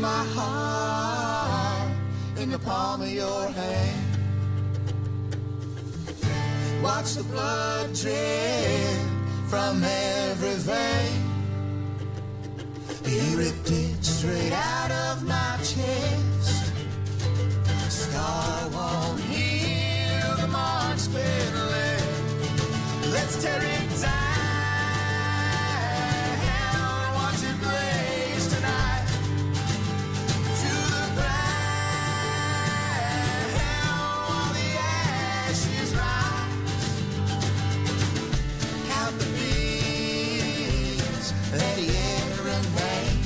my heart in the palm of your hand. Watch the blood drip from every vein. You ripped it straight out of my chest. Scar won't heal the mark's been left. Let's tear it down. Watch it blaze tonight to the ground while the ashes rise. Count the beats, let the air remain.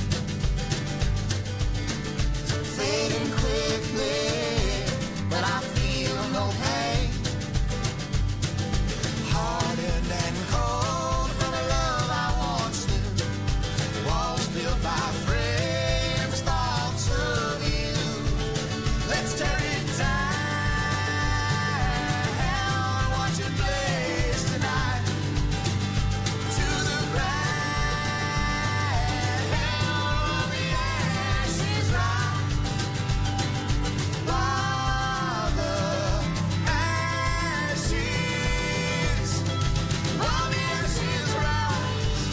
Fading quickly, but I feel no pain. Hardened and cold from the love I once knew. Walls built by frames, thoughts of you. Let's tear it down. Watch it blaze tonight to the ground. The ashes rise. While the ashes, while the ashes rise.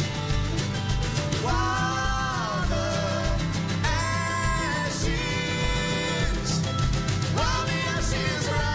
While the ashes, while the ashes rise.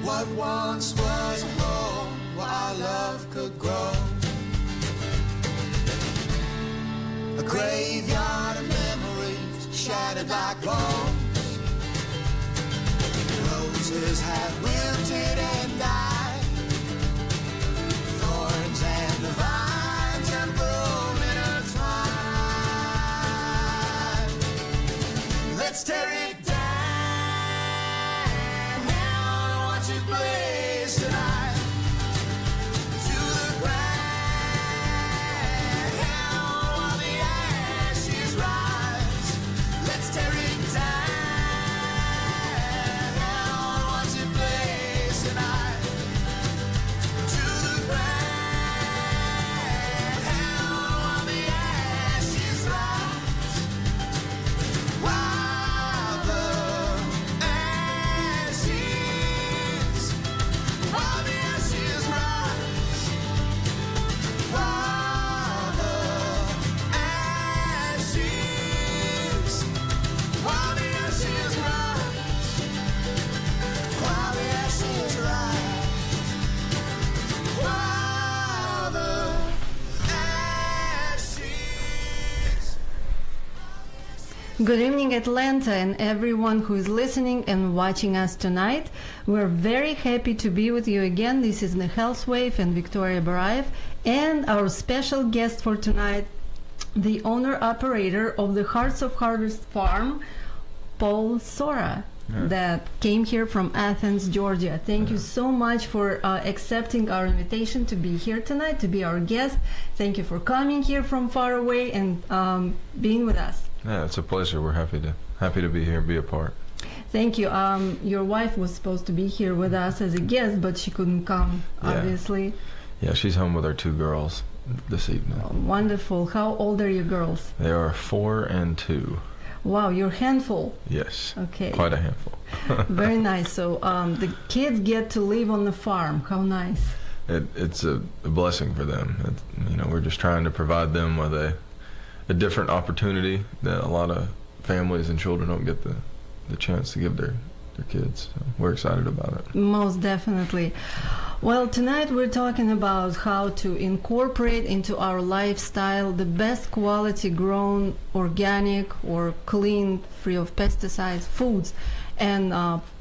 What once was a home where our love could grow. A graveyard of memories shattered like bones. Roses have wilted and died. Thorns and the vines have grown intertwined. Let's tear it down. Watch it blaze tonight to the ground while the ashes rise. Let's tear it down. Watch it blaze tonight to the ground while the ashes rise. While the ashes, while the ashes rise. While the ashes, while the ashes rise. While the ashes rise. While the ashes. Good evening, Atlanta, and everyone who is listening and watching us tonight. We're very happy to be with you again. This is Nehel Wave and Victoria Barayev, and our special guest for tonight, the owner-operator of the Hearts of Harvest Farm, Paul Sora, that came here from Athens, Georgia. Thank you so much for accepting our invitation to be here tonight, to be our guest. Thank you for coming here from far away and being with us. Yeah, it's a pleasure. We're happy to be here and be a part. Thank you. Your wife was supposed to be here with us as a guest, but she couldn't come, obviously. Yeah, she's home with our 2 girls this evening. Oh, wonderful. How old are your girls? They are 4 and 2. Wow, you're a handful. Yes. Okay. Quite a handful. Very nice. So the kids get to live on the farm. How nice. It's a blessing for them. We're just trying to provide them with a different opportunity that a lot of families and children don't get the chance to give their kids. So we're excited about it. Most definitely. Well, tonight we're talking about how to incorporate into our lifestyle the best quality grown, organic or clean, free of pesticides foods. And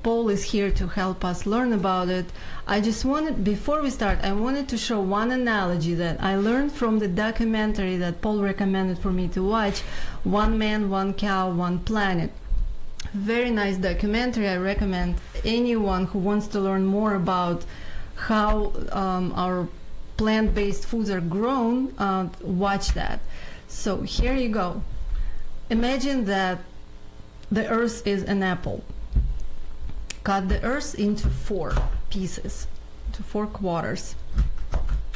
Paul is here to help us learn about it. I just wanted, before we start, I wanted to show one analogy that I learned from the documentary that Paul recommended for me to watch, One Man, One Cow, One Planet. Very nice documentary. I recommend anyone who wants to learn more about how our plant-based foods are grown, watch that. So here you go. Imagine that the earth is an apple. Cut the earth into 4 pieces, to 4 quarters.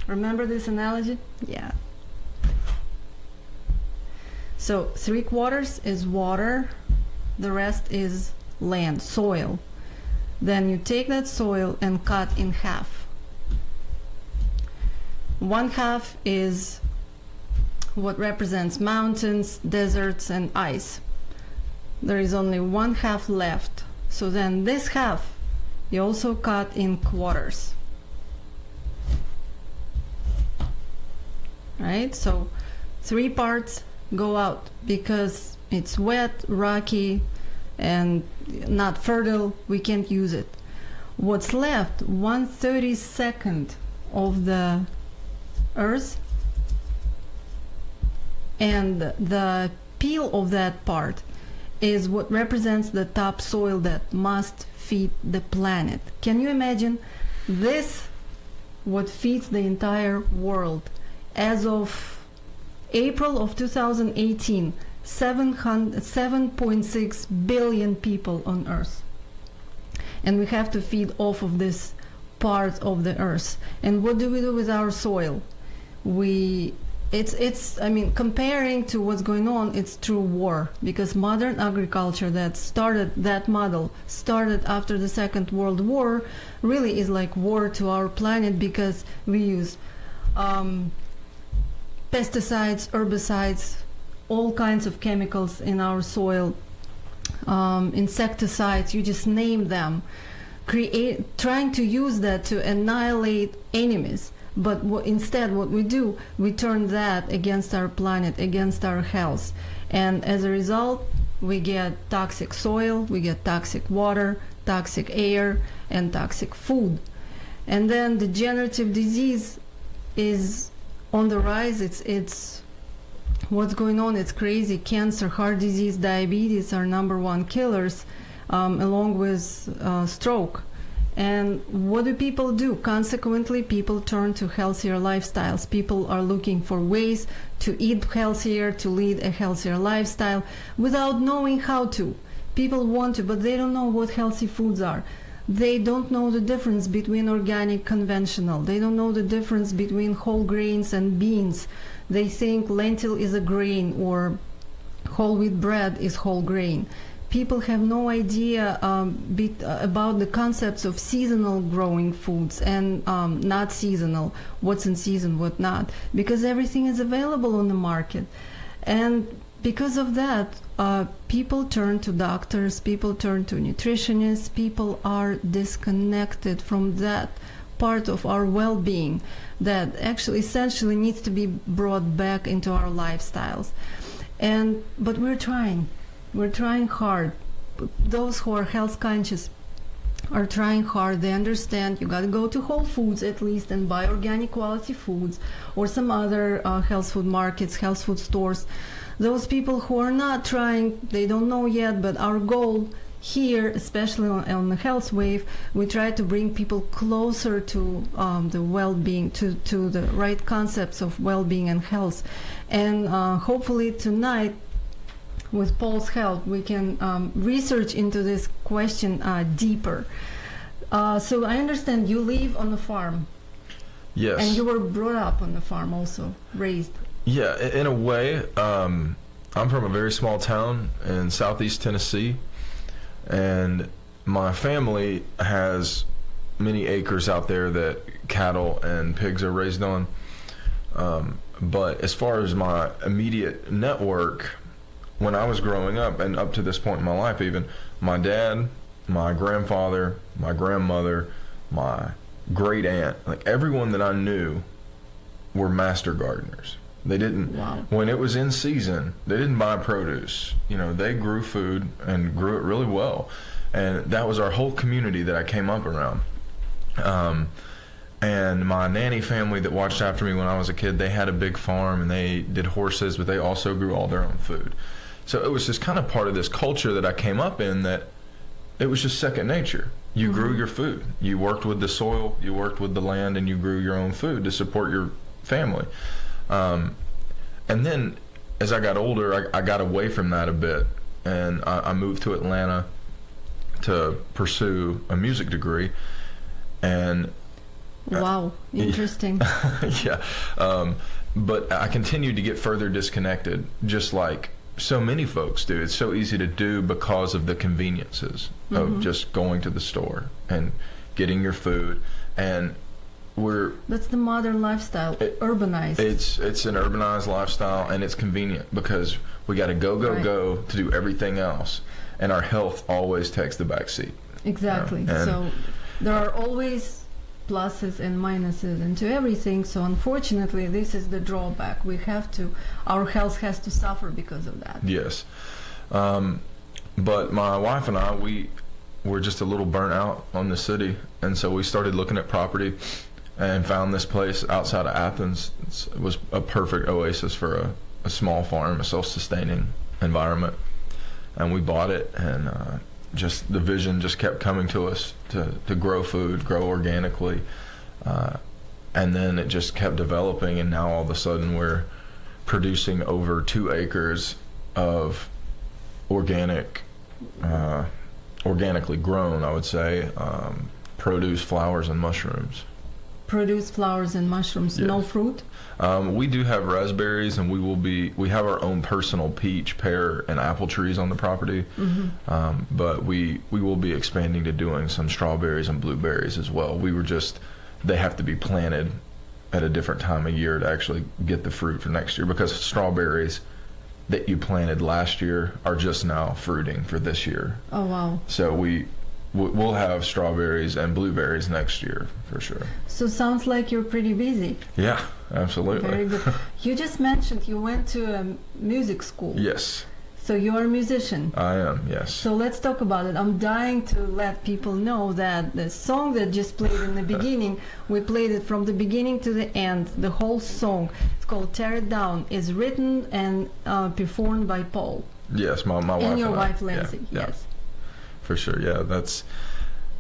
Remember this analogy? Yeah. So 3 quarters is water, the rest is land, soil. Then you take that soil and cut in half. 1/2 is what represents mountains, deserts, and ice. There is only 1/2 left. So then this half you also cut in quarters. Right? So 3 parts go out because it's wet, rocky, and not fertile. We can't use it. What's left, 1/32 of the earth, and the peel of that part is what represents the topsoil that must feed the planet. Can you imagine this? What feeds the entire world? As of April of 2018, 7.6 billion people on Earth. And we have to feed off of this part of the Earth. And what do we do with our soil? Comparing to what's going on, it's true war, because modern agriculture that model started after the Second World War, really is like war to our planet, because we use pesticides, herbicides, all kinds of chemicals in our soil, insecticides, you just name them, trying to use that to annihilate enemies. But instead what we do, we turn that against our planet, against our health. And as a result, we get toxic soil, we get toxic water, toxic air, and toxic food. And then degenerative disease is on the rise. It's what's going on. It's crazy. Cancer, heart disease, diabetes are #1 killers, along with stroke. And what do people do? Consequently, people turn to healthier lifestyles. People are looking for ways to eat healthier, to lead a healthier lifestyle without knowing how to. People want to, but they don't know what healthy foods are. They don't know the difference between organic, conventional. They don't know the difference between whole grains and beans. They think lentil is a grain or whole wheat bread is whole grain. People have no idea about the concepts of seasonal growing foods and not seasonal, what's in season, what not, because everything is available on the market. And because of that, people turn to doctors, people turn to nutritionists, people are disconnected from that part of our well-being that actually essentially needs to be brought back into our lifestyles. But we're trying hard. Those who are health conscious are trying hard. They understand you got to go to Whole Foods at least and buy organic quality foods, or some other health food markets, health food stores. Those people who are not trying, they don't know yet, but our goal here, especially on the Health Wave, we try to bring people closer to the well-being, to the right concepts of well-being and health. And hopefully tonight, with Paul's help, we can research into this question deeper. So I understand you live on the farm. Yes. And you were brought up on the farm also, raised. Yeah, in a way. I'm from a very small town in southeast Tennessee, and my family has many acres out there that cattle and pigs are raised on. But as far as my immediate network, when I was growing up, and up to this point in my life even, my dad, my grandfather, my grandmother, my great aunt, like everyone that I knew were master gardeners. They didn't, wow. When it was in season, they didn't buy produce. You know, they grew food and grew it really well. And that was our whole community that I came up around. And my nanny family that watched after me when I was a kid, they had a big farm and they did horses, but they also grew all their own food. So it was just kind of part of this culture that I came up in, that it was just second nature. you grew your food. You worked with the soil, you worked with the land, and you grew your own food to support your family. And then as I got older, I got away from that a bit, and I moved to Atlanta to pursue a music degree. And wow, interesting. yeah. But I continued to get further disconnected, just like so many folks do. It's so easy to do because of the conveniences of just going to the store and getting your food. And that's the modern lifestyle, urbanized. It's an urbanized lifestyle, and it's convenient because we got to go to do everything else, and our health always takes the back seat. Exactly. So there are always pluses and minuses into everything. So unfortunately, this is the drawback. Our health has to suffer because of that. Yes. But my wife and I, we were just a little burnt out on the city, and so we started looking at property and found this place outside of Athens. It was a perfect oasis for a small farm, a self-sustaining environment. And we bought it, and just the vision just kept coming to us to grow food, grow organically. And then it just kept developing, and now all of a sudden we're producing over 2 acres of organically grown, I would say, produce, flowers, and mushrooms. Produce flowers and mushrooms, yes. No fruit? We do have raspberries, and we have our own personal peach, pear, and apple trees on the property. But we will be expanding to doing some strawberries and blueberries as well. They have to be planted at a different time of year to actually get the fruit for next year, because strawberries that you planted last year are just now fruiting for this year. Oh, wow. So we'll have strawberries and blueberries next year for sure. So sounds like you're pretty busy. Yeah, absolutely. Very good. You just mentioned you went to a music school. Yes. So you're a musician. I am, yes. So let's talk about it. I'm dying to let people know that the song that just played in the beginning, we played it from the beginning to the end, the whole song. It's called Tear It Down. It's written and performed by Paul. Yes, my wife and your wife, Lindsay. Yeah, yes. For sure, yeah.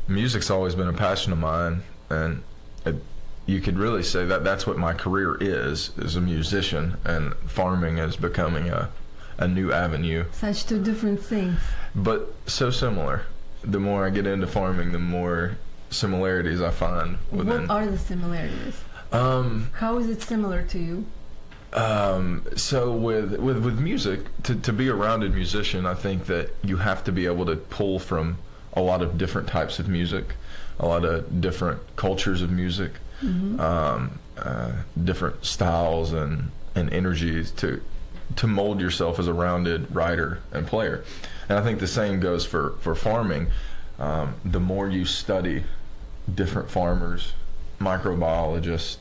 Music's always been a passion of mine, and you could really say that's what my career is a musician, and farming is becoming a new avenue. Such two different things. But so similar. The more I get into farming, the more similarities I find within. What are the similarities? How is it similar to you? So with music, to be a rounded musician, I think that you have to be able to pull from a lot of different types of music, a lot of different cultures of music, different styles and energies to mold yourself as a rounded writer and player. And I think the same goes for farming. The more you study different farmers, microbiologists,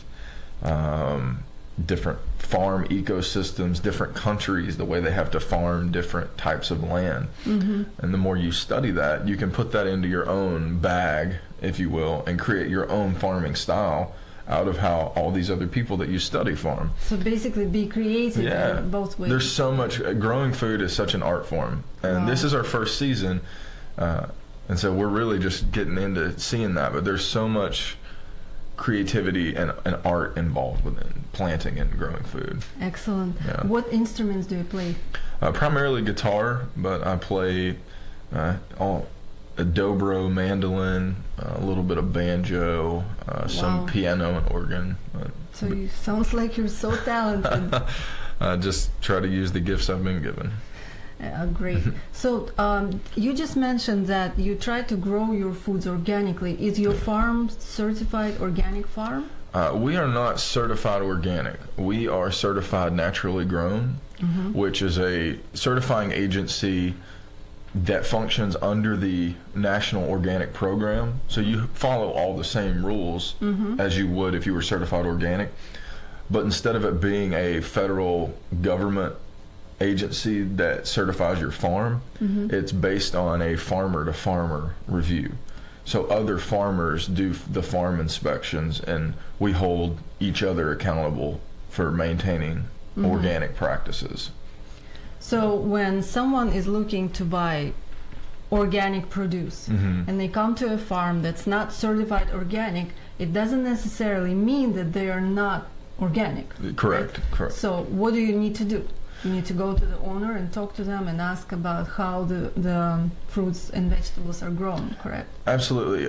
different farm ecosystems, different countries, the way they have to farm different types of land. And the more you study that, you can put that into your own bag, if you will, and create your own farming style out of how all these other people that you study farm. So basically be creative in both ways. There's so much. Growing food is such an art form. And this is our first season. And so we're really just getting into seeing that. But there's so much creativity and art involved within planting and growing food. Excellent. Yeah. What instruments do you play? Primarily guitar, but I play a dobro, mandolin, a little bit of banjo, some piano and organ. So you sounds like you're so talented. I just try to use the gifts I've been given. Great. So you just mentioned that you try to grow your foods organically. Is your farm certified organic farm? We are not certified organic. We are certified naturally grown, which is a certifying agency that functions under the National Organic Program. So you follow all the same rules as you would if you were certified organic. But instead of it being a federal government agency that certifies your farm, it's based on a farmer-to-farmer review. So other farmers do the farm inspections, and we hold each other accountable for maintaining organic practices. So when someone is looking to buy organic produce, and they come to a farm that's not certified organic, it doesn't necessarily mean that they are not organic. Correct, right? correct. So what do you need to do? You need to go to the owner and talk to them and ask about how the fruits and vegetables are grown, correct? Absolutely.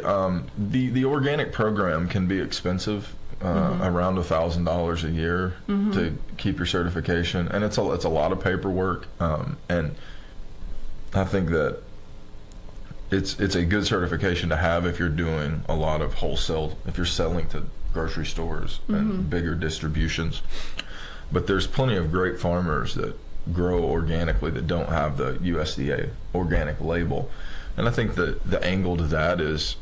The organic program can be expensive, around $1,000 a year to keep your certification, and it's a lot of paperwork. And I think that it's a good certification to have if you're doing a lot of wholesale, if you're selling to grocery stores and bigger distributions. But there's plenty of great farmers that grow organically that don't have the USDA organic label. And I think that the angle to that is,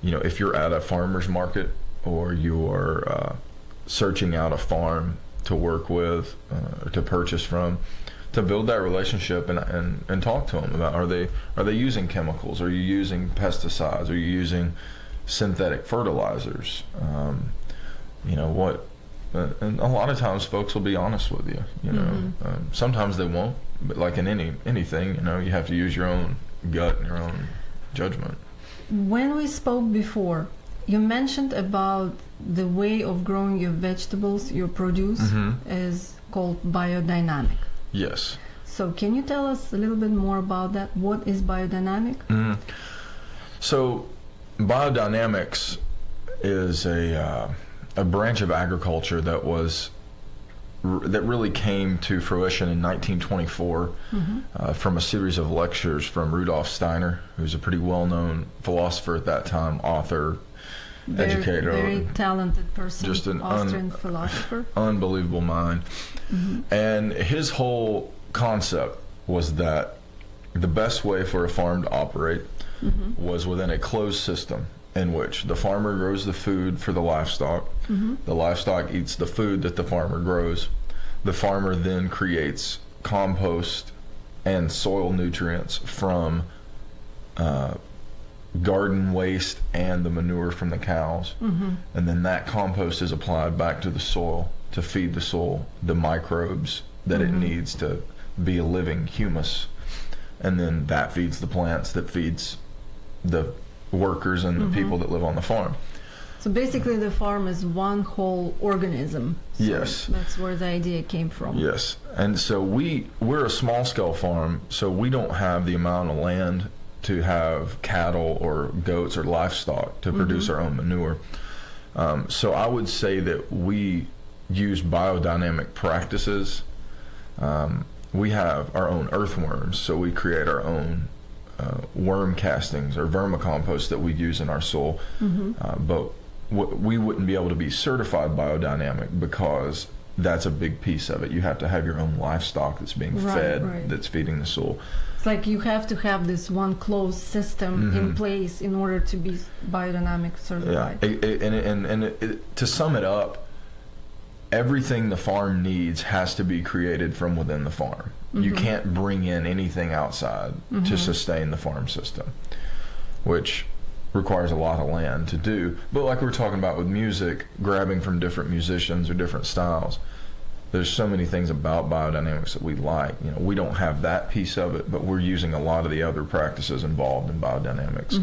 if you're at a farmer's market or you're searching out a farm to work with or to purchase from, to build that relationship and talk to them about, are they using chemicals? Are you using pesticides? Are you using synthetic fertilizers? And a lot of times folks will be honest with you. Sometimes they won't, but like in anything, you have to use your own gut and your own judgment. When we spoke before, you mentioned about the way of growing your vegetables, your produce, is called biodynamic. Yes. So can you tell us a little bit more about that? What is biodynamic? So biodynamics is a branch of agriculture that really came to fruition in 1924 from a series of lectures from Rudolf Steiner, who's a pretty well-known philosopher at that time, author, educator, very talented person, just an Austrian philosopher, unbelievable mind. And his whole concept was that the best way for a farm to operate was within a closed system in which the farmer grows the food for the livestock, the livestock eats the food that the farmer grows, the farmer then creates compost and soil nutrients from garden waste and the manure from the cows, and then that compost is applied back to the soil to feed the soil the microbes that it needs to be a living humus, and then that feeds the plants, that feeds the workers and the people that live on the farm. So basically the farm is one whole organism. So yes. That's where the idea came from. Yes. And so we're a small scale farm, so we don't have the amount of land to have cattle or goats or livestock to produce our own manure. So I would say that we use biodynamic practices. We have our own earthworms, so we create our own worm castings or vermicompost that we use in our soil. But we wouldn't be able to be certified biodynamic because that's a big piece of it. You have to have your own livestock that's being fed, that's feeding the soil. It's like you have to have this one closed system in place in order to be biodynamic certified. Yeah. To sum it up, everything the farm needs has to be created from within the farm. You can't bring in anything outside to sustain the farm system, which requires a lot of land to do. But like we were talking about with music, grabbing from different musicians or different styles, there's so many things about biodynamics that we like. We don't have that piece of it, but we're using a lot of the other practices involved in biodynamics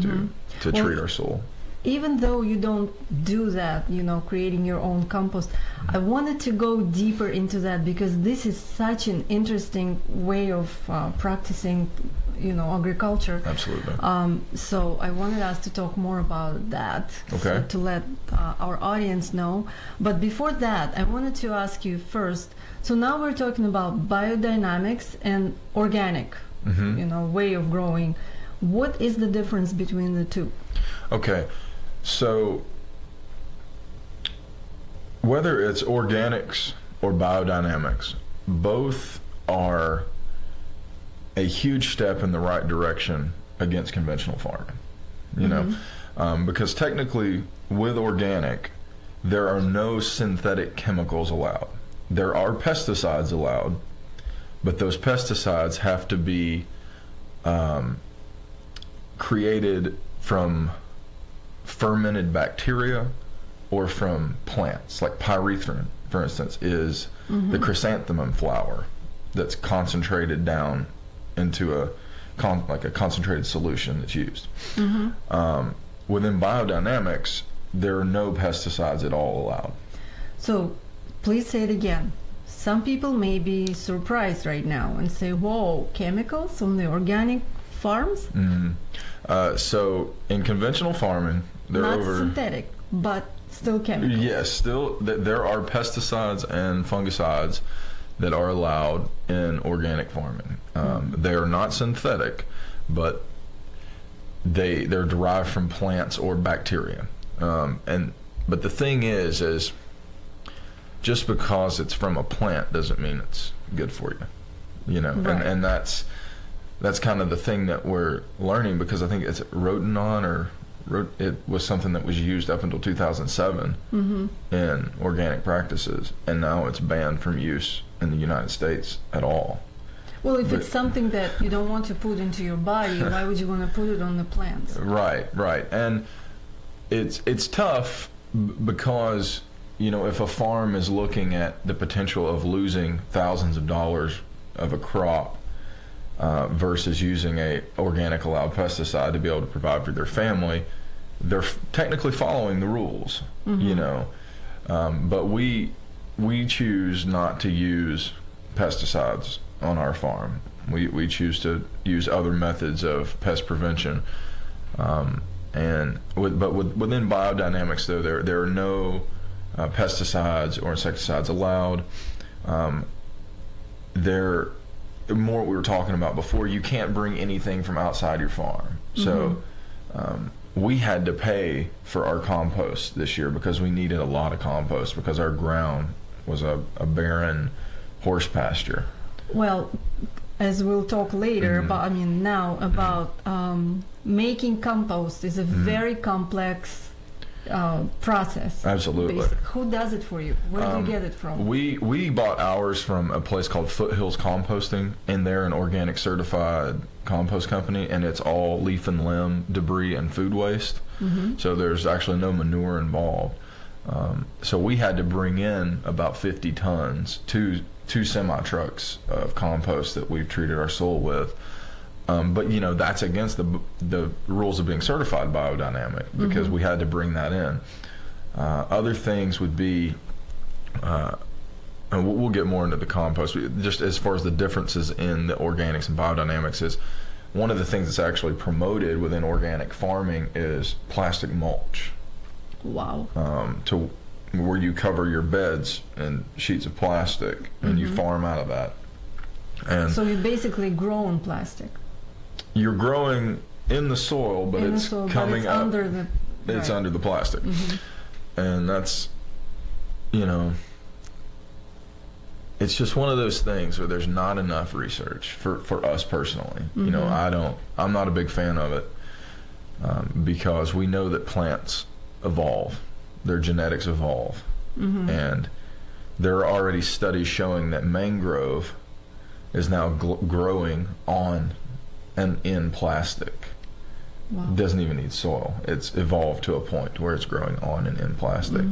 to treat our soil. Even though you don't do that, creating your own compost, I wanted to go deeper into that because this is such an interesting way of practicing, agriculture. Absolutely. So I wanted us to talk more about that, okay, to let our audience know. But before that, I wanted to ask you first, so now we're talking about biodynamics and organic, way of growing. What is the difference between the two? Okay. So whether it's organics or biodynamics, both are a huge step in the right direction against conventional farming. Because technically with organic, there are no synthetic chemicals allowed. There are pesticides allowed, but those pesticides have to be created from fermented bacteria or from plants. Like pyrethrin, for instance, is the chrysanthemum flower that's concentrated down into like a concentrated solution that's used. Within biodynamics, there are no pesticides at all allowed. So please say it again. Some people may be surprised right now and say, whoa, chemicals on the organic farms? So in conventional farming, they're Not over... synthetic, but still chemicals. Yes, still there are pesticides and fungicides that are allowed in organic farming. They are not synthetic, but they're derived from plants or bacteria. But the thing is just because it's from a plant doesn't mean it's good for you. You know, Right. and that's kind of the thing that we're learning, because I think it's Rotenone it was something that was used up until 2007 in organic practices, and now it's banned from use in the United States at all. Well, if it's something that you don't want to put into your body, why would you want to put it on the plants? Right. And it's tough because, you know, if a farm is looking at the potential of losing thousands of dollars of a crop versus using a organic allowed pesticide to be able to provide for their family, they're technically following the rules, you know. But we choose not to use pesticides on our farm. We choose to use other methods of pest prevention. Within biodynamics, though, there are no pesticides or insecticides allowed. They're more what we were talking about before. You can't bring anything from outside your farm. So we had to pay for our compost this year because we needed a lot of compost because our ground was a barren horse pasture. Well, as we'll talk later, but now about making compost is a very complex process. Absolutely. Who does it for you? Where do you get it from? We bought ours from a place called Foothills Composting, and they're an organic certified compost company, and it's all leaf and limb debris and food waste. So there's actually no manure involved. So we had to bring in about 50 tons, two semi-trucks of compost that we've treated our soil with. But you know, that's against the rules of being certified biodynamic, because we had to bring that in. Other things would be, and we'll get more into the compost, just as far as the differences in the organics and biodynamics, is one of the things that's actually promoted within organic farming is plastic mulch. Wow. To where you cover your beds in sheets of plastic and you farm out of that. And so you basically grow on plastic. You're growing in the soil, but it's coming up. It's under the plastic. And that's, you know, it's just one of those things where there's not enough research for us personally. You know, I'm not a big fan of it because we know that plants evolve, their genetics evolve, and there are already studies showing that mangrove is now growing on and in plastic. Wow. Doesn't even need soil. It's evolved to a point where it's growing on and in plastic.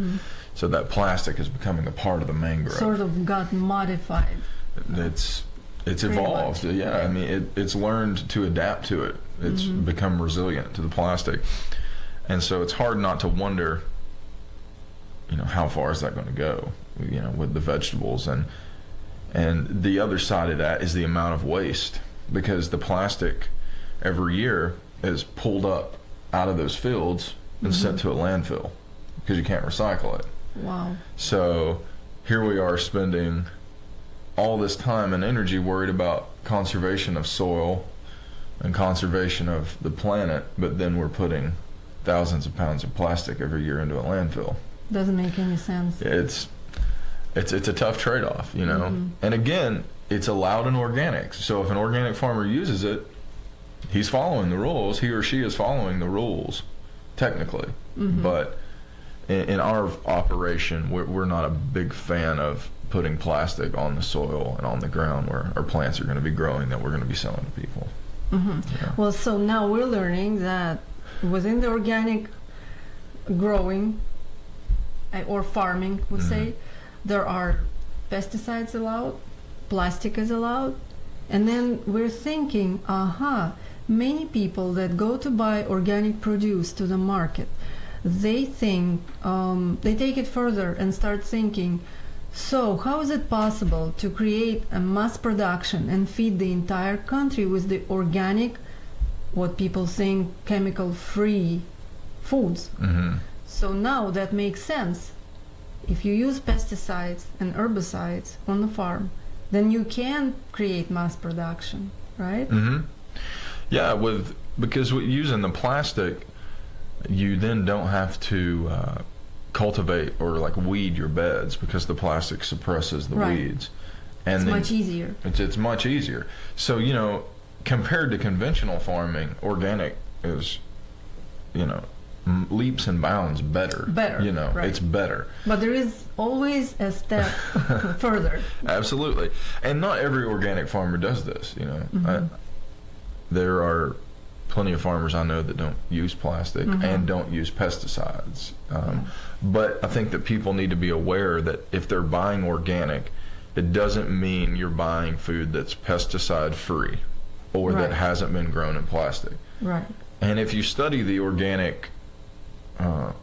So that plastic is becoming a part of the mangrove. Sort of got modified. It's evolved. Much. Yeah, I mean, it's learned to adapt to it. It's become resilient to the plastic. And so it's hard not to wonder, you know, how far is that going to go, you know, with the vegetables. And the other side of that is the amount of waste, because the plastic every year is pulled up out of those fields and sent to a landfill because you can't recycle it. Wow. So here we are spending all this time and energy worried about conservation of soil and conservation of the planet, but then we're putting thousands of pounds of plastic every year into a landfill. Doesn't make any sense. It's a tough trade-off, you know. And again, it's allowed in organics. So if an organic farmer uses it, he's following the rules. He or she is following the rules, technically. But in our operation, we're not a big fan of putting plastic on the soil and on the ground where our plants are going to be growing that we're going to be selling to people. Yeah. Well, so now we're learning that within the organic growing or farming, we say, there are pesticides allowed, plastic is allowed, And then we're thinking, many people that go to buy organic produce to the market, they think, they take it further and start thinking, so how is it possible to create a mass production and feed the entire country with the organic, what people think chemical-free foods? Mm-hmm. So now that makes sense. If you use pesticides and herbicides on the farm, then you can create mass production, right? Mm-hmm. Yeah, because using the plastic, you then don't have to cultivate or like weed your beds because the plastic suppresses the weeds. And it's much easier. It's much easier. So, compared to conventional farming, organic is, leaps and bounds better. Right. It's better. But there is always a step further. Absolutely. And not every organic farmer does this, Mm-hmm. There are plenty of farmers I know that don't use plastic Mm-hmm. and don't use pesticides. But I think that people need to be aware that if they're buying organic, it doesn't mean you're buying food that's pesticide free or that hasn't been grown in plastic. Right. And if you study the organic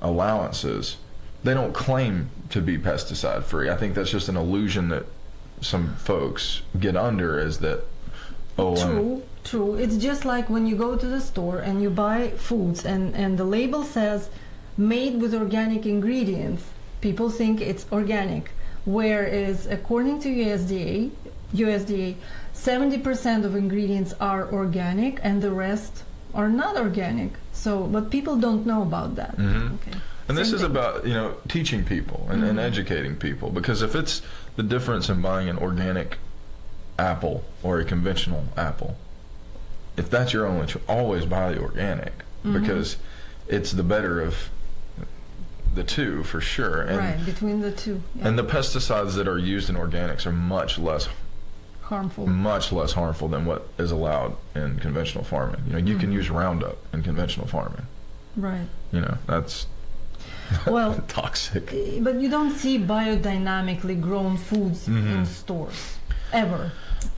allowances, they don't claim to be pesticide free. I think that's just an illusion that some folks get under, is that True. It's just like when you go to the store and you buy foods and the label says made with organic ingredients. People think it's organic, whereas according to USDA, 70% of ingredients are organic and the rest are not organic. So, but people don't know about that. Mm-hmm. Okay. And this Same is thing. about, teaching people and educating people, because if it's the difference in buying an organic apple or a conventional apple, if that's your only choice, always buy the organic, because it's the better of the two for sure. And, right, between the two. Yeah. And the pesticides that are used in organics are much less harmful than what is allowed in conventional farming. You can use Roundup in conventional farming. Right. That's toxic. But you don't see biodynamically grown foods in stores ever.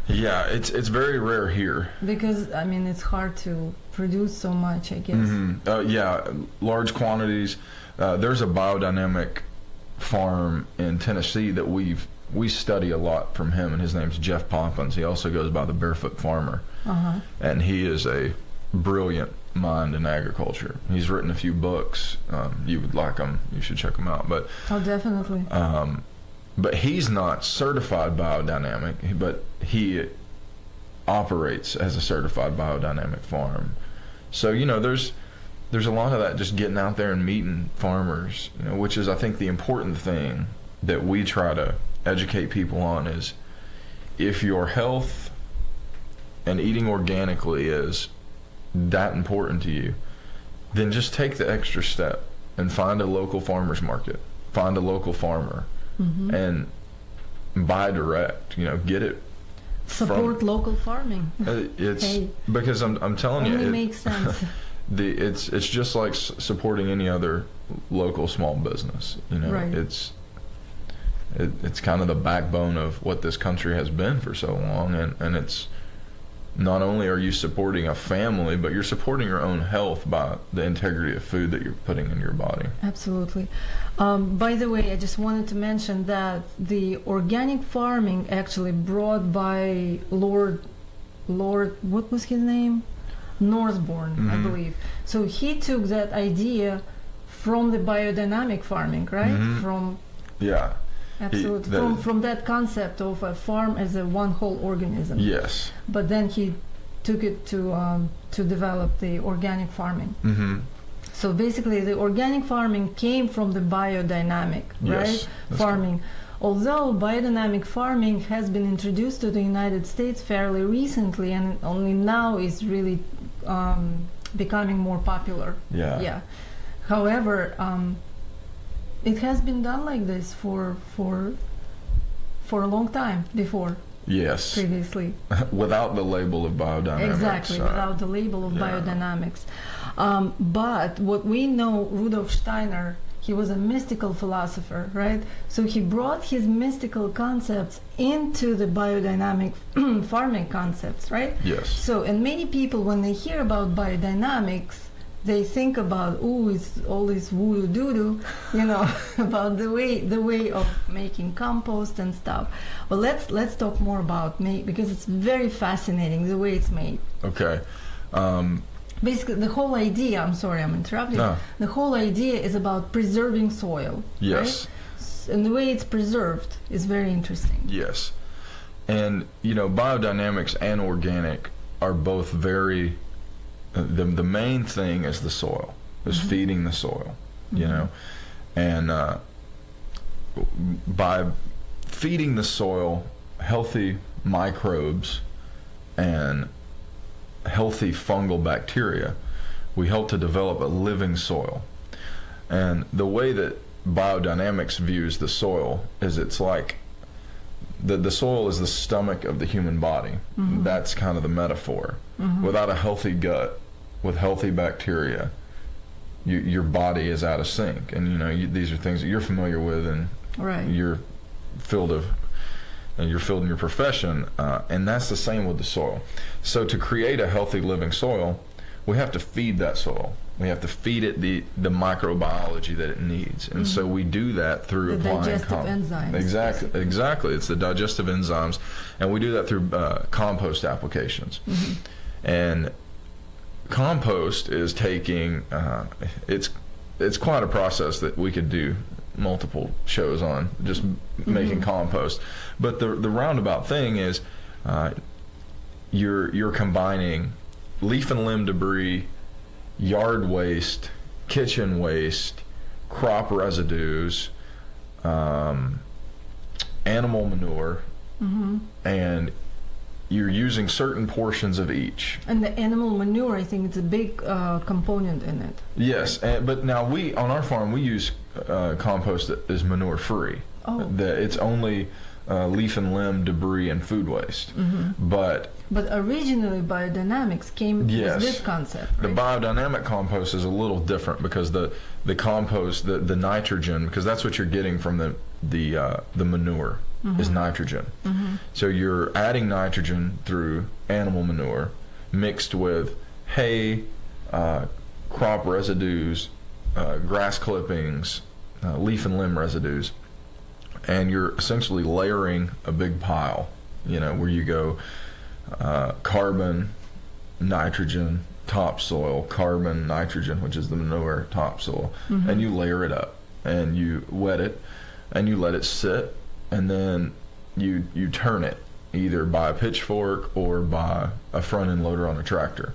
Yeah, it's very rare here. Because it's hard to produce so much, I guess. Mm-hmm. Large quantities. There's a biodynamic farm in Tennessee that we study a lot from him, and his name's Jeff Poppins. He also goes by the Barefoot Farmer, and he is a brilliant mind in agriculture. He's written a few books. You would like them. You should check them out. But definitely. But he's not certified biodynamic, but he operates as a certified biodynamic farm. So, there's a lot of that, just getting out there and meeting farmers, which is, I think, the important thing that we try to educate people on is, if your health and eating organically is that important to you, then just take the extra step and find a local farmer's market, find a local farmer, and buy direct. Get it. Support local farming. Because I'm telling you, it makes sense. It's just like supporting any other local small business. Right. It's kind of the backbone of what this country has been for so long, and it's not only are you supporting a family, but you're supporting your own health by the integrity of food that you're putting in your body. Absolutely. By the way, I just wanted to mention that the organic farming actually brought by Lord, what was his name? Northbourne, I believe. So he took that idea from the biodynamic farming, right? Absolutely. From that concept of a farm as a one whole organism. Yes. But then he took it to develop the organic farming. So basically, the organic farming came from the biodynamic, right? Farming. Correct. Although biodynamic farming has been introduced to the United States fairly recently, and only now is really becoming more popular. Yeah. However, it has been done like this for a long time before. Yes. Previously. Without the label of biodynamics. Exactly, without the label of biodynamics. But what we know, Rudolf Steiner, he was a mystical philosopher, right? So he brought his mystical concepts into the biodynamic farming concepts, right? Yes. So, and many people, when they hear about biodynamics, they think about, oh, it's all this voodoo doo-doo, about the way of making compost and stuff. Well, let's talk more about because it's very fascinating the way it's made. Okay. Basically, the whole idea, I'm sorry, I'm interrupting. No. The whole idea is about preserving soil. Yes. Right? And the way it's preserved is very interesting. Yes. And, biodynamics and organic are both very, the main thing is the soil, is feeding the soil, and by feeding the soil healthy microbes and healthy fungal bacteria, we help to develop a living soil. And the way that biodynamics views the soil is it's like the soil is the stomach of the human body. That's kind of the metaphor. Without a healthy gut with healthy bacteria, your body is out of sync. And these are things that you're familiar with in your field in your profession, and that's the same with the soil. So to create a healthy living soil, we have to feed that soil. We have to feed it the microbiology that it needs, and so we do that through applying digestive enzymes. Exactly. It's the digestive enzymes, and we do that through compost applications. And compost is taking it's quite a process that we could do multiple shows on, just making compost. But the roundabout thing is you're combining leaf and limb debris, yard waste, kitchen waste, crop residues, animal manure, and you're using certain portions of each. And the animal manure, I think it's a big component in it. Yes, but now on our farm we use compost that is manure free. It's only leaf and limb debris and food waste. But originally biodynamics came with this concept, right? The biodynamic compost is a little different because the compost, the nitrogen, because that's what you're getting from the manure is nitrogen. So you're adding nitrogen through animal manure mixed with hay, crop residues, grass clippings, leaf and limb residues, and you're essentially layering a big pile, where you go carbon, nitrogen, topsoil, carbon, nitrogen, which is the manure, topsoil, and you layer it up, and you wet it, and you let it sit, and then you turn it either by a pitchfork or by a front end loader on a tractor.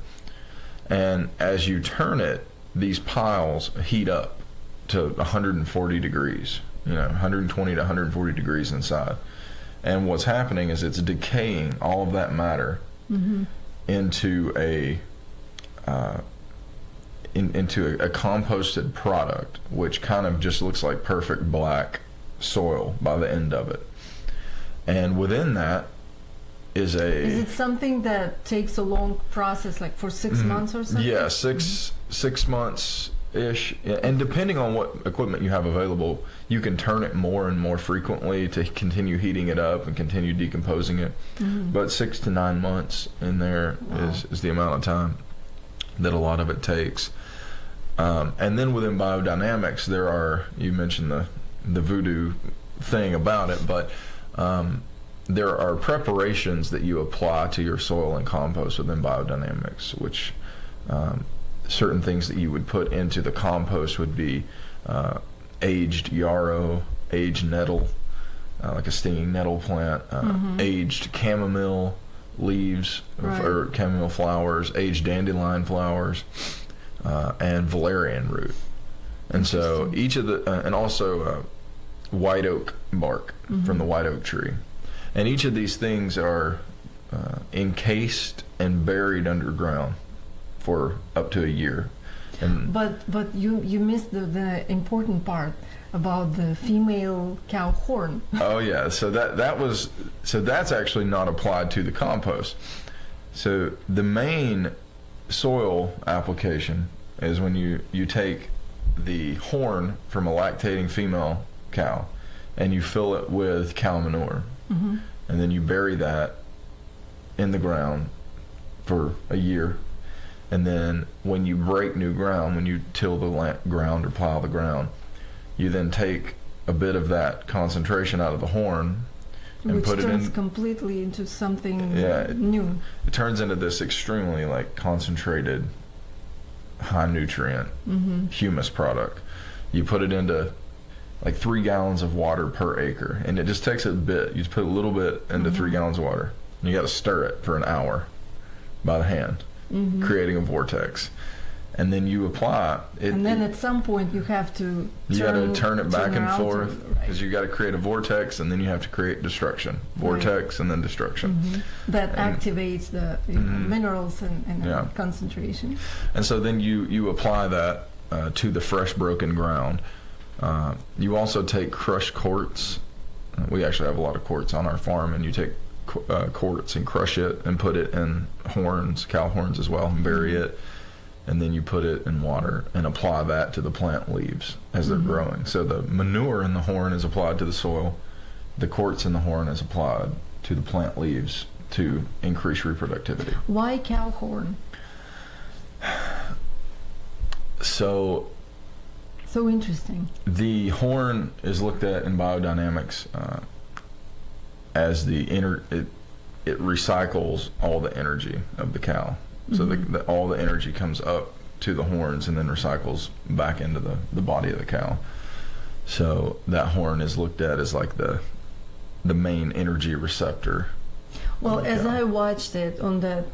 And as you turn it, these piles heat up to 140 degrees, 120 to 140 degrees inside. And what's happening is it's decaying all of that matter into a composted product, which kind of just looks like perfect black soil by the end of it. And within that is it something that takes a long process, like for 6 months or something? Yeah, six months ish, and depending on what equipment you have available, you can turn it more and more frequently to continue heating it up and continue decomposing it. But 6 to 9 months in there is the amount of time that a lot of it takes. And then within biodynamics, you mentioned the voodoo thing about it, but there are preparations that you apply to your soil and compost within biodynamics, which certain things that you would put into the compost would be aged yarrow, aged nettle, like a stinging nettle plant, aged chamomile leaves or chamomile flowers, aged dandelion flowers, and valerian root. And so each of and also white oak bark from the white oak tree. And each of these things are encased and buried underground for up to a year. And but you missed the important part about the female cow horn. Oh yeah, so that's actually not applied to the compost. So the main soil application is when you take the horn from a lactating female cow, and you fill it with cow manure, and then you bury that in the ground for a year. And then when you break new ground, when you till the ground or plow the ground, you then take a bit of that concentration out of the horn and which put it turns in completely into something Yeah, new. it turns into this extremely like concentrated high nutrient humus product. You put it into like 3 gallons of water per acre, and it just takes a bit. You just put a little bit into 3 gallons of water, and you got to stir it for an hour by the hand, creating a vortex, and then you apply it. And then at some point you have to turn it back and around forth, right. because you got to create a vortex, and then you have to create destruction. Vortex and then destruction. That activates the minerals and concentration. And so then you apply that to the fresh broken ground. You also take crushed quartz. We actually have a lot of quartz on our farm, and you take quartz and crush it and put it in horns, cow horns as well, and bury it. And then you put it in water and apply that to the plant leaves as they're growing. So the manure in the horn is applied to the soil. The quartz in the horn is applied to the plant leaves to increase reproductivity. Why cow horn? So interesting. the horn is looked at in biodynamics as it recycles all the energy of the cow. So all the energy comes up to the horns and then recycles back into the body of the cow. So that horn is looked at as like the main energy receptor. Well, as I watched it on that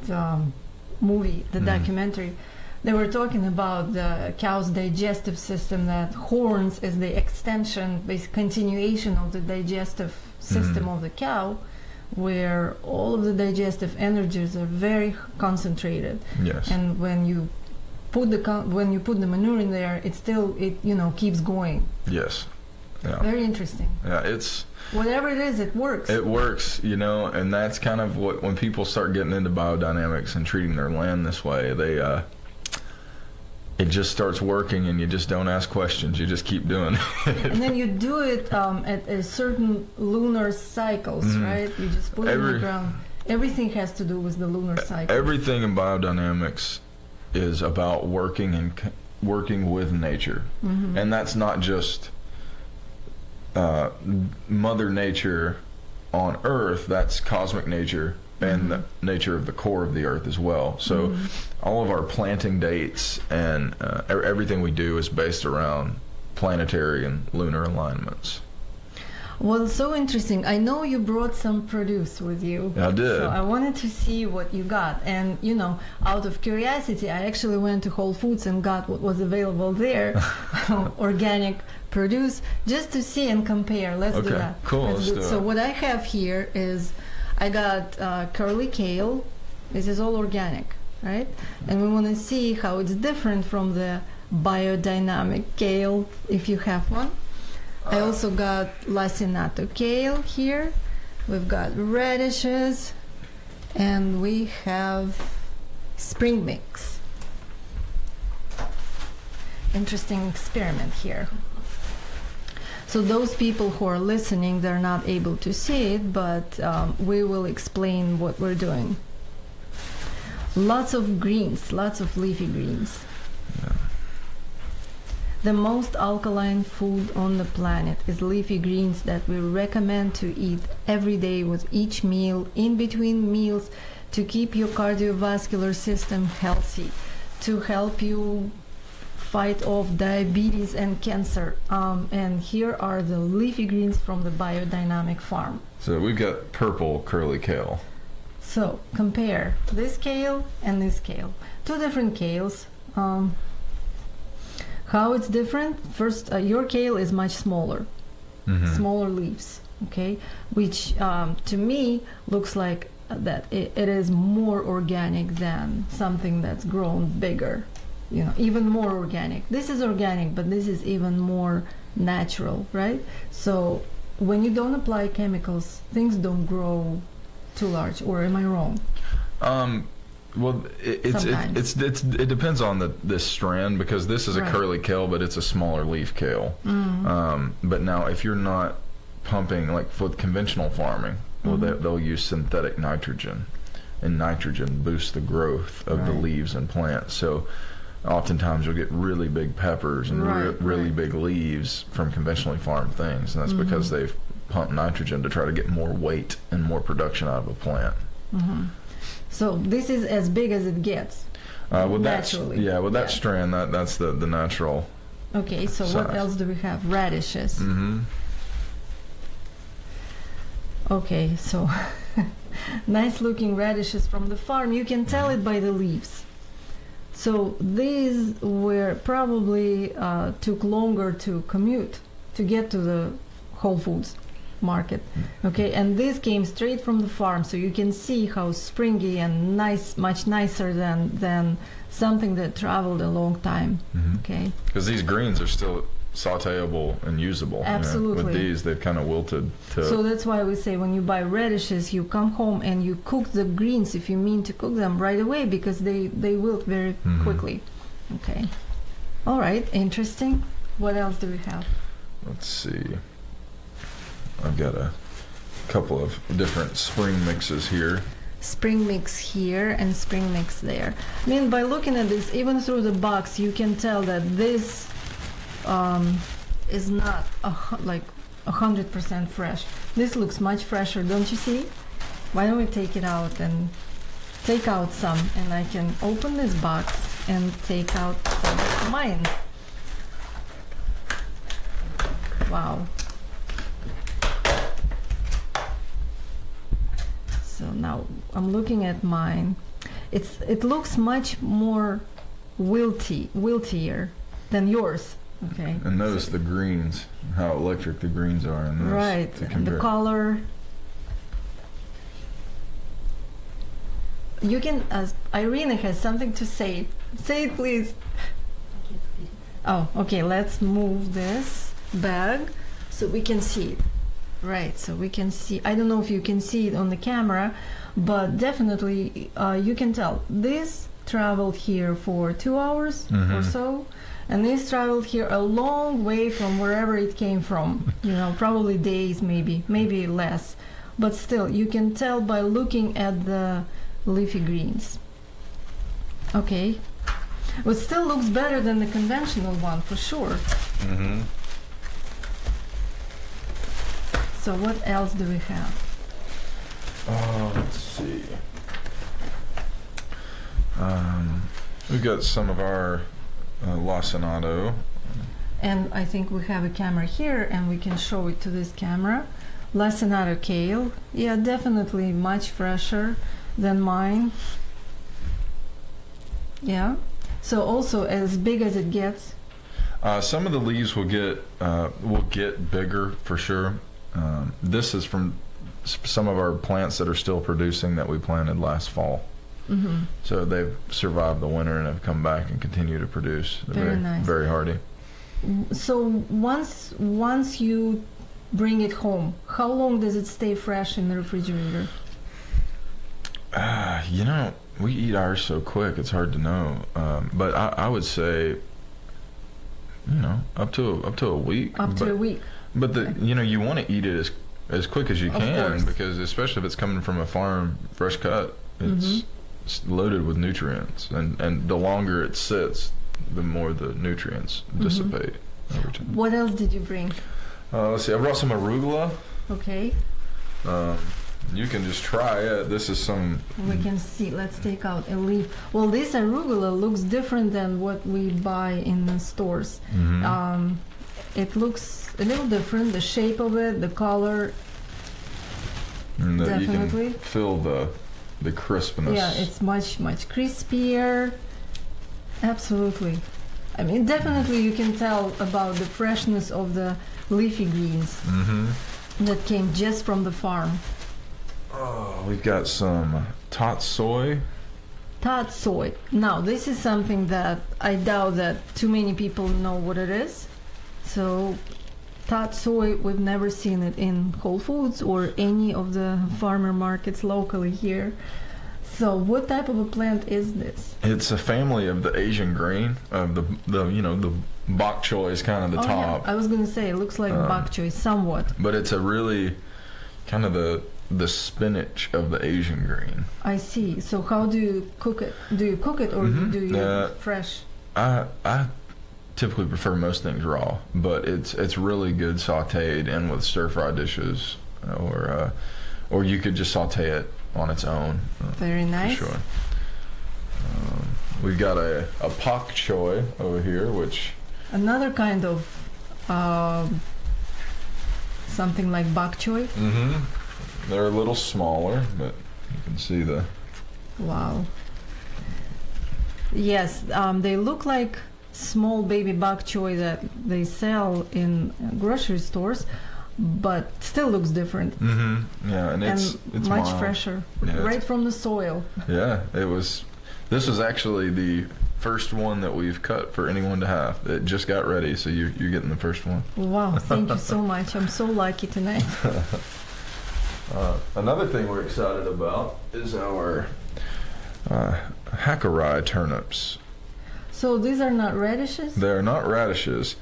movie, the documentary, they were talking about the cow's digestive system, that horns is the extension, basic continuation of the digestive system of the cow, where all of the digestive energies are very concentrated. Yes. And when you put the manure in there, it keeps going. Yes. Yeah. Very interesting. Yeah, it's whatever it is, it works. It works, and that's kind of what, when people start getting into biodynamics and treating their land this way, they it just starts working, and you just don't ask questions. You just keep doing it. And then you do it at a certain lunar cycles, right? You just put it in the ground. Everything has to do with the lunar cycle. Everything in biodynamics is about working with nature, and that's not just Mother Nature on Earth. That's cosmic nature and the nature of the core of the earth as well. So all of our planting dates and everything we do is based around planetary and lunar alignments. Well, so interesting. I know you brought some produce with you. I did. So I wanted to see what you got. And, out of curiosity, I actually went to Whole Foods and got what was available there, organic produce, just to see and compare. Let's do that. Cool. Let's do it. So what I have here is I got curly kale. This is all organic, right? And we want to see how it's different from the biodynamic kale, if you have one. I also got lacinato kale here. We've got radishes, and we have spring mix. Interesting experiment here. So those people who are listening, they're not able to see it, but we will explain what we're doing. Lots of greens, lots of leafy greens. Yeah. The most alkaline food on the planet is leafy greens that we recommend to eat every day with each meal, in between meals, to keep your cardiovascular system healthy, to help you fight off diabetes and cancer. And here are the leafy greens from the Biodynamic farm. So we've got purple curly kale. So compare this kale and this kale. Two different kales. How it's different? First, your kale is much smaller, smaller leaves, okay? Which to me looks like that it is more organic than something that's grown bigger, even more organic. This is organic, but this is even more natural, right? So when you don't apply chemicals, things don't grow too large, or am I wrong? Well, it depends on this strand, because this is a curly kale, but it's a smaller leaf kale. But now, if you're not pumping, like for conventional farming, well, they'll use synthetic nitrogen, and nitrogen boosts the growth of the leaves and plants. So oftentimes you'll get really big peppers and really big leaves from conventionally farmed things, and that's because they've pumped nitrogen to try to get more weight and more production out of a plant. So this is as big as it gets. Naturally. That strand, that's the natural. Okay, so size. what else do we have? Radishes. Okay, so nice looking radishes from the farm. You can tell it by the leaves. So these were probably took longer to commute to get to the Whole Foods market. Okay, and this came straight from the farm, so you can see how springy and nice, much nicer than something that traveled a long time. Okay, because these greens are still sautéable and usable. Absolutely. With these, they've kind of wilted to. So that's why we say when you buy radishes, you come home and you cook the greens if you mean to cook them right away, because they wilt very quickly. Okay, all right, interesting. What else do we have? Let's see. I've got a couple of different spring mixes here. Spring mix here and spring mix there. I mean, by looking at this, even through the box, you can tell that this is not like 100% fresh. This looks much fresher, don't you see? Why don't we take it out and take out some, and I can open this box and take out some of mine. Wow. So now I'm looking at mine. It looks much more wiltier than yours. Okay. And notice the greens, how electric the greens are in this. Right, and the color. You can, as Irina has something to say. Say it, please. Oh, okay. Let's move this bag so we can see it. Right, so we can see. I don't know if you can see it on the camera, but definitely you can tell. This traveled here for 2 hours or so, and this traveled here a long way from wherever it came from. You know, probably days, maybe less, but still, you can tell by looking at the leafy greens. Okay, but still looks better than the conventional one for sure. So what else do we have? Let's see. We've got some of our lacinato. And I think we have a camera here, and we can show it to this camera. Lacinato kale. Yeah, definitely much fresher than mine. Yeah. So also as big as it gets. Some of the leaves will get bigger for sure. This is from some of our plants that are still producing that we planted last fall. So they've survived the winter and have come back and continue to produce. They're very nice. Very hardy. So once you bring it home, how long does it stay fresh in the refrigerator? You know, we eat ours so quick, it's hard to know. But I would say, you know, up to a week. Up to a week. But you want to eat it as quick as you can, because especially if it's coming from a farm, fresh cut, it's loaded with nutrients, and the longer it sits, the more the nutrients dissipate over time. What else did you bring? Let's see. I brought some arugula. Okay. You can just try it. This is some. We can see. Let's take out a leaf. Well, this arugula looks different than what we buy in the stores. It looks a little different. The shape of it, the color. And definitely. You can feel the crispness. Yeah, it's much crispier. Absolutely. I mean, definitely you can tell about the freshness of the leafy greens that came just from the farm. Oh, we've got some tot soy. Tot soy. Now, this is something that I doubt that too many people know what it is. So, tot soy, we've never seen it in Whole Foods or any of the farmer markets locally here. So what type of a plant is this? It's a family of the Asian green, of the the bok choy is kind of the top. Yeah. I was going to say, it looks like bok choy somewhat. But it's a really kind of the spinach of the Asian green. I see. So how do you cook it? Do you cook it or do you fresh? I typically prefer most things raw, but it's really good sautéed in with stir fry dishes, or you could just sauté it on its own. Very nice. For sure. We've got a pak choy over here, which another kind of something like bok choy. They're a little smaller, but you can see the. Wow. Yes, they look like small baby bok choy that they sell in grocery stores, but still looks different. Yeah, and it's much mild. fresher, Yeah, right from the soil. Yeah, this was actually the first one that we've cut for anyone to have. It just got ready, so you're getting the first one. Wow, thank you so much. I'm so lucky tonight. Another thing we're excited about is our Hakurei turnips. So these are not radishes? They're not radishes.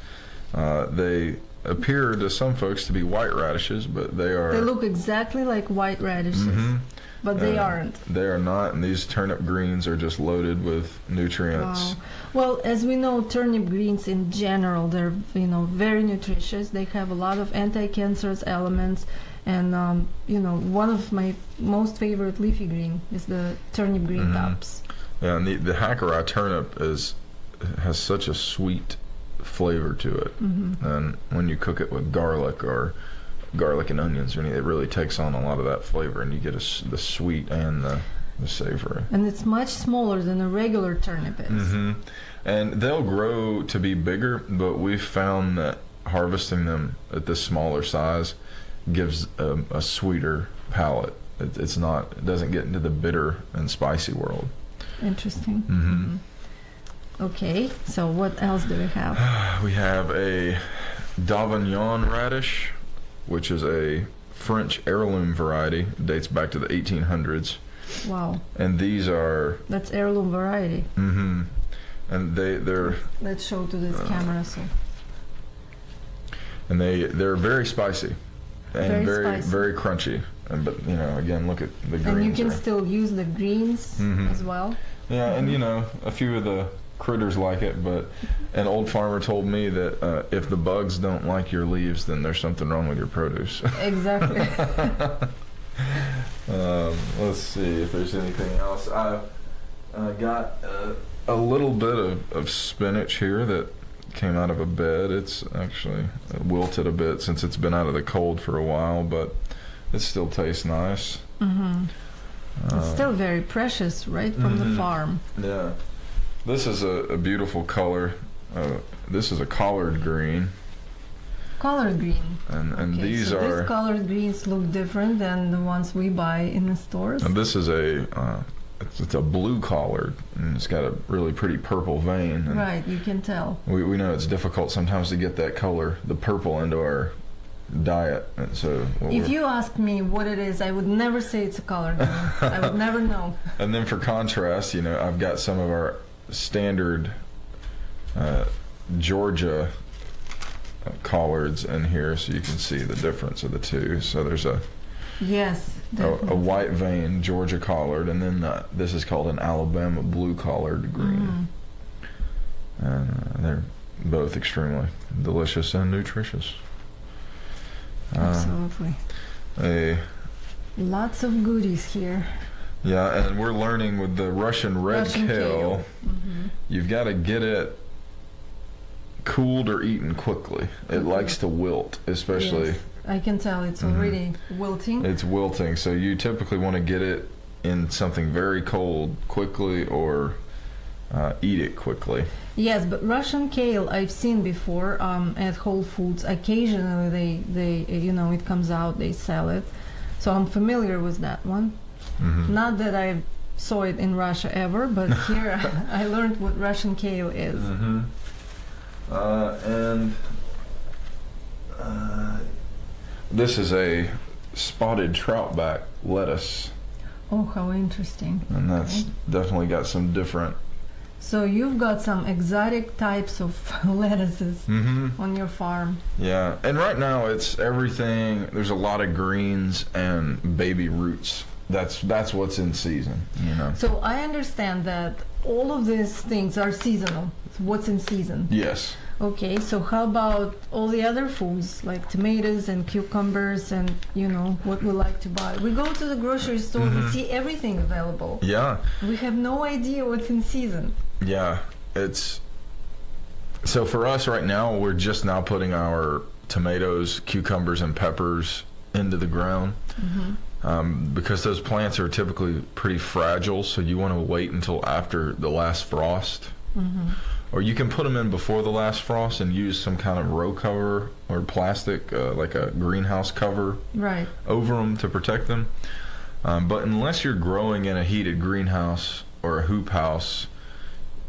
They appear to some folks to be white radishes, but they are. They look exactly like white radishes, but they aren't. They are not, and these turnip greens are just loaded with nutrients. Wow. Well, as we know, turnip greens in general, they're very nutritious. They have a lot of anti-cancerous elements, and one of my most favorite leafy green is the turnip green tops. Yeah, and the Hakurei turnip has such a sweet flavor to it, and when you cook it with garlic and onions or anything, it really takes on a lot of that flavor, and you get the sweet and the savory. And it's much smaller than a regular turnip is. And they'll grow to be bigger, but we've found that harvesting them at this smaller size gives a sweeter palate. It doesn't get into the bitter and spicy world. Interesting. Okay, so what else do we have? We have a Davignon radish, which is a French heirloom variety, dates back to the 1800s. Wow. And these are... That's heirloom variety. And they're... Let's show to this camera. So. And they're very spicy. And very crunchy. But again, look at the greens. And you can still use the greens as well. Yeah, and a few of the critters like it, but an old farmer told me that if the bugs don't like your leaves, then there's something wrong with your produce. Exactly. Let's see if there's anything else. I got a little bit of spinach here that came out of a bed. It's actually wilted a bit since it's been out of the cold for a while, but it still tastes nice. It's still very precious, right from the farm. Yeah. This is a beautiful color. This is a collard green. Collard green. And okay, these so are... these collard greens look different than the ones we buy in the stores. And this is it's a blue collard, and it's got a really pretty purple vein. And right, you can tell. We know it's difficult sometimes to get that color, the purple, into our diet. And so if you ask me what it is, I would never say it's a collard green. I would never know. And then for contrast, I've got some of our standard Georgia collards in here, so you can see the difference of the two. So there's a white vein Georgia collard, and then this is called an Alabama blue collard green. And they're both extremely delicious and nutritious. Absolutely. Lots of goodies here. Yeah, and we're learning with the Russian red kale, you've got to get it cooled or eaten quickly. It likes to wilt, especially. Yes, I can tell it's already wilting. It's wilting, so you typically want to get it in something very cold quickly, or eat it quickly. Yes, but Russian kale I've seen before at Whole Foods. Occasionally they it comes out, they sell it. So I'm familiar with that one. Not that I saw it in Russia ever, but here I learned what Russian kale is. This is a spotted troutback lettuce. Oh, how interesting. And that's Okay. definitely got some different. So you've got some exotic types of lettuces Mm-hmm. on your farm. Yeah, and right now it's everything. There's a lot of greens and baby roots. That's what's in season, you know. So I understand that all of these things are seasonal. It's what's in season. Yes. Okay, so how about all the other foods like tomatoes and cucumbers and, you know, what we like to buy? We go to the grocery store, we see everything available. Yeah. We have no idea what's in season. Yeah. It's so for us right now, we're just now putting our tomatoes, cucumbers, and peppers into the ground. Because those plants are typically pretty fragile, so you want to wait until after the last frost. Or you can put them in before the last frost and use some kind of row cover or plastic, like a greenhouse cover, Right. over them to protect them. But unless you're growing in a heated greenhouse or a hoop house,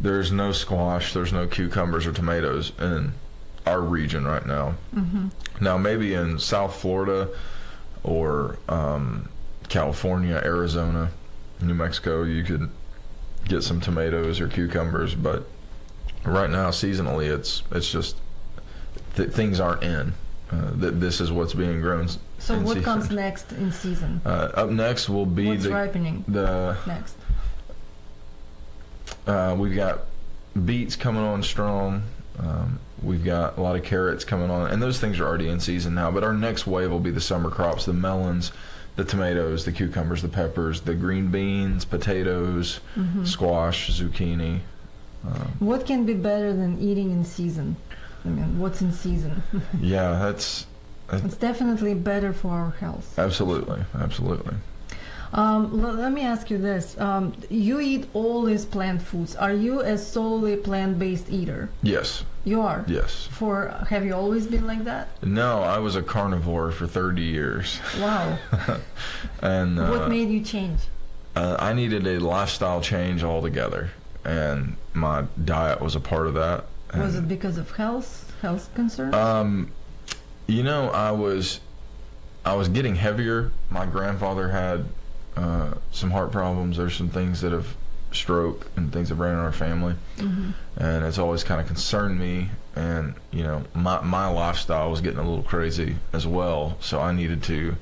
there's no squash, there's no cucumbers or tomatoes in our region right now. Now, maybe in South Florida or California, Arizona, New Mexico, you could get some tomatoes or cucumbers, but right now, seasonally, it's just things aren't in. This is what's being grown. So in what season. comes next in season? Up next will be What's ripening the next? we've got beets coming on strong. We've got a lot of carrots coming on, and those things are already in season now. But our next wave will be the summer crops: the melons, the tomatoes, the cucumbers, the peppers, the green beans, potatoes, squash, zucchini. What can be better than eating in season? I mean, what's in season? Yeah, that's It's definitely better for our health. absolutely. Let me ask you this. You eat all these plant foods. Are you a solely plant-based eater? Yes. You are? Yes. Have you always been like that? No, I was a carnivore for 30 years. Wow. And What made you change? I needed a lifestyle change altogether, and my diet was a part of that. Was And, it because of health concerns? you know, I was getting heavier. My grandfather had some heart problems. There's some things that have stroke and things that ran in our family, and it's always kind of concerned me. And you know, my lifestyle was getting a little crazy as well, so I needed to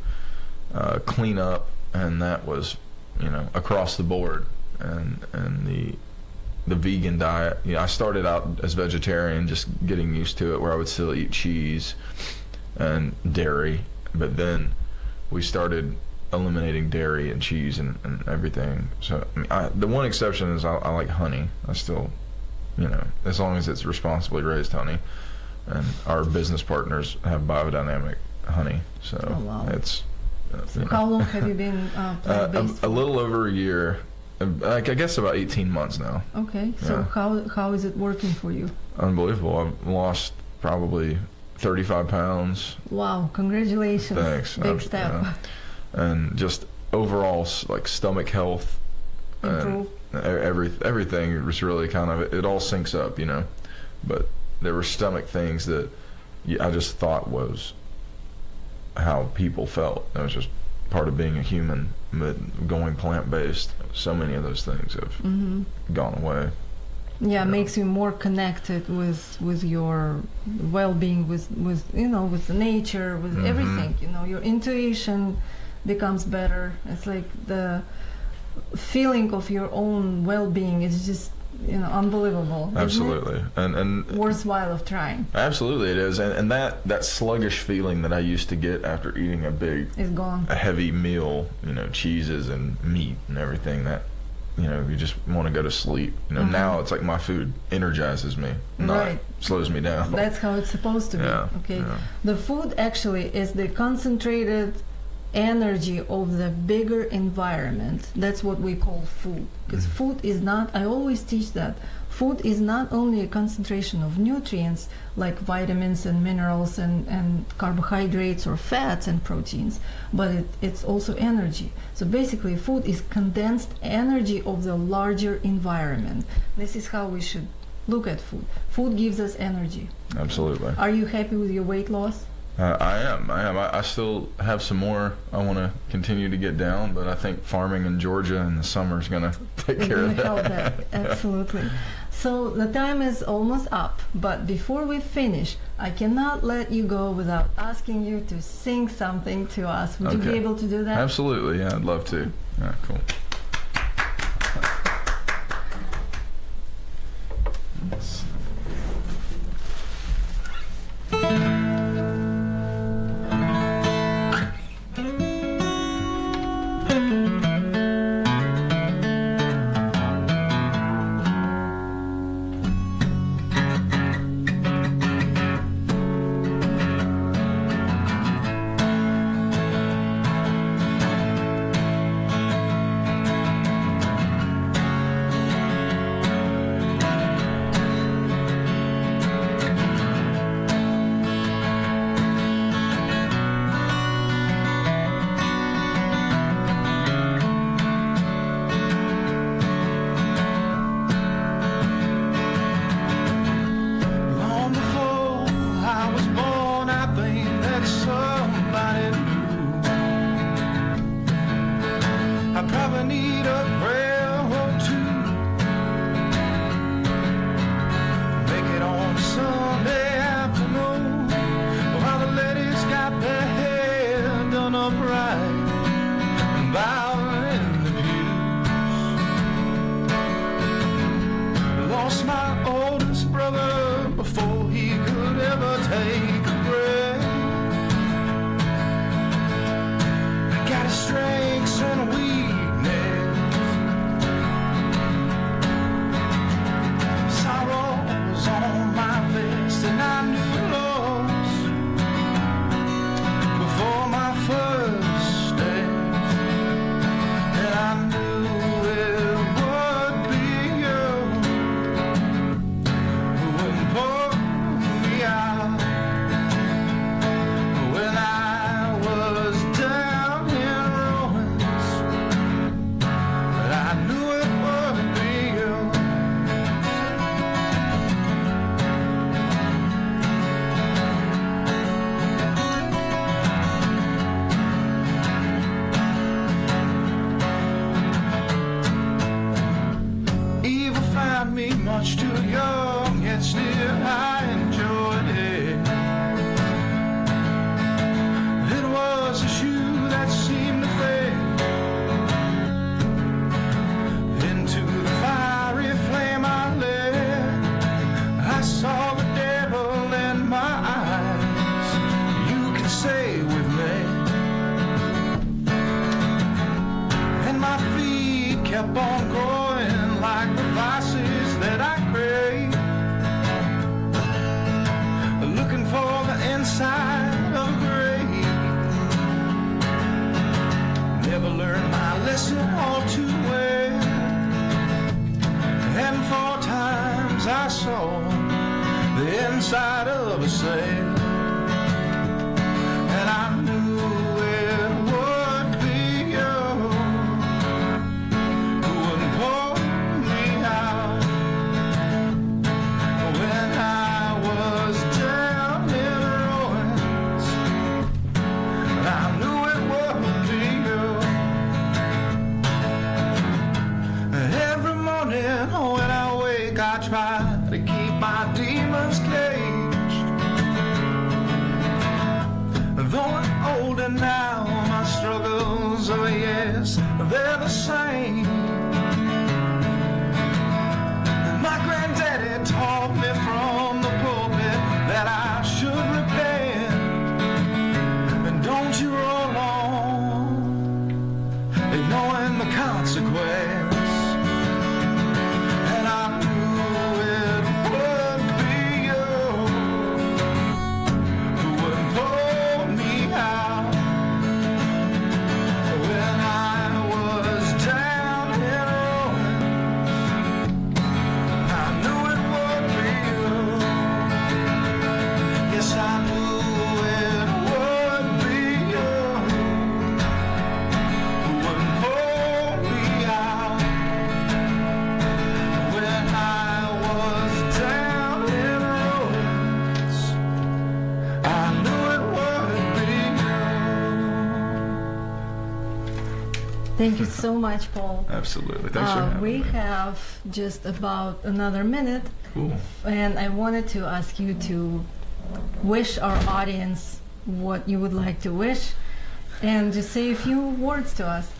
clean up, and that was, you know, across the board. And the vegan diet. You know, I started out as vegetarian, just getting used to it, where I would still eat cheese and dairy, but then we started eliminating dairy and cheese and everything. So I mean, the one exception is I like honey. I still, you know, as long as it's responsibly raised honey, and our business partners have Biodynamic honey, so Oh, wow. it's So you know. how long have you been plant-based? A little over a year. I guess about 18 months now. Okay, so Yeah. how is it working for you? Unbelievable. I've lost probably 35 pounds. Wow, congratulations. Thanks. Big step. Yeah. And just overall, like, stomach health. Improve. And everything was really kind of, it all syncs up, you know. But there were stomach things that I just thought was how people felt. That was just part of being a human, but going plant-based, so many of those things have gone away. Yeah, it makes you more connected with your well-being, with you know, with the nature, with everything. You know, your intuition becomes better. It's like the feeling of your own well-being is just, you know, unbelievable. Isn't it? Absolutely. And Worthwhile of trying. absolutely it is. And that sluggish feeling that I used to get after eating It's gone. a heavy meal, you know, cheeses and meat and everything, that, you know, you just want to go to sleep. You know, now it's like my food energizes me, not Right. slows me down. That's how it's supposed to be. Yeah, Okay. yeah. The food actually is the concentrated energy of the bigger environment. That's what we call food. Because food is not, I always teach that, food is not only a concentration of nutrients like vitamins and minerals and carbohydrates or fats and proteins, but it's also energy. So basically food is condensed energy of the larger environment. This is how we should look at food. Food gives us energy. Absolutely. Are you happy with your weight loss? I am. I still have some more I want to continue to get down, but I think farming in Georgia in the summer is going to take care of that. Help that. Absolutely. So the time is almost up, but before we finish, I cannot let you go without asking you to sing something to us. Would you be able to do that? Absolutely. Yeah, I'd love to. Yeah, cool. When I was down Thank you so much, Paul. Absolutely. Thanks for having we me. have just about another minute, Cool. and I wanted to ask you to wish our audience what you would like to wish, and just say a few words to us.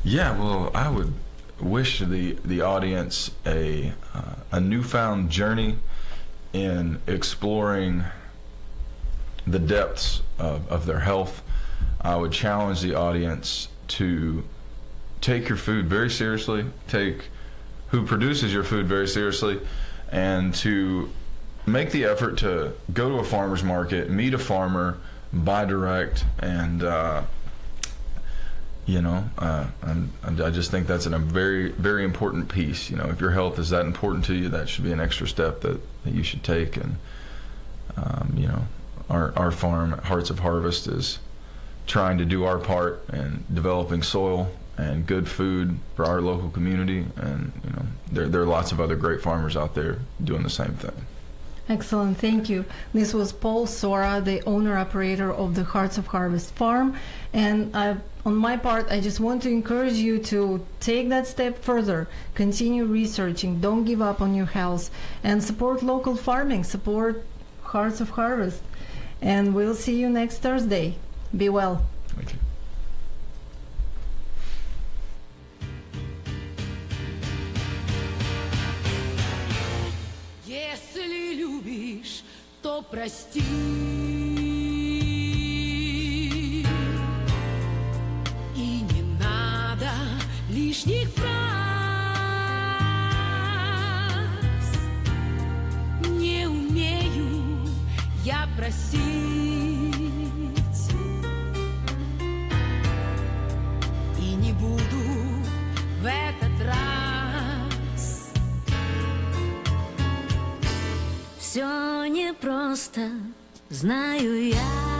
Yeah, well, I would wish the audience a newfound journey in exploring the depths of their health. I would challenge the audience to take your food very seriously, take who produces your food very seriously, and to make the effort to go to a farmer's market, meet a farmer, buy direct, and I just think that's a very, very important piece. If your health is that important to you, that should be an extra step that you should take. And our farm, Hearts of Harvest, is trying to do our part in developing soil and good food for our local community. And there are lots of other great farmers out there doing the same thing. Excellent, thank you. This was Paul Sora, the owner-operator of the Hearts of Harvest farm. And on my part, I just want to encourage you to take that step further, continue researching, don't give up on your health, and support local farming, support Hearts of Harvest. And we'll see you next Thursday. Be well. Thank you. Если любишь, то прости. И не надо лишних фраз. Не умею я просить. И не буду в этот раз. Все непросто, знаю я.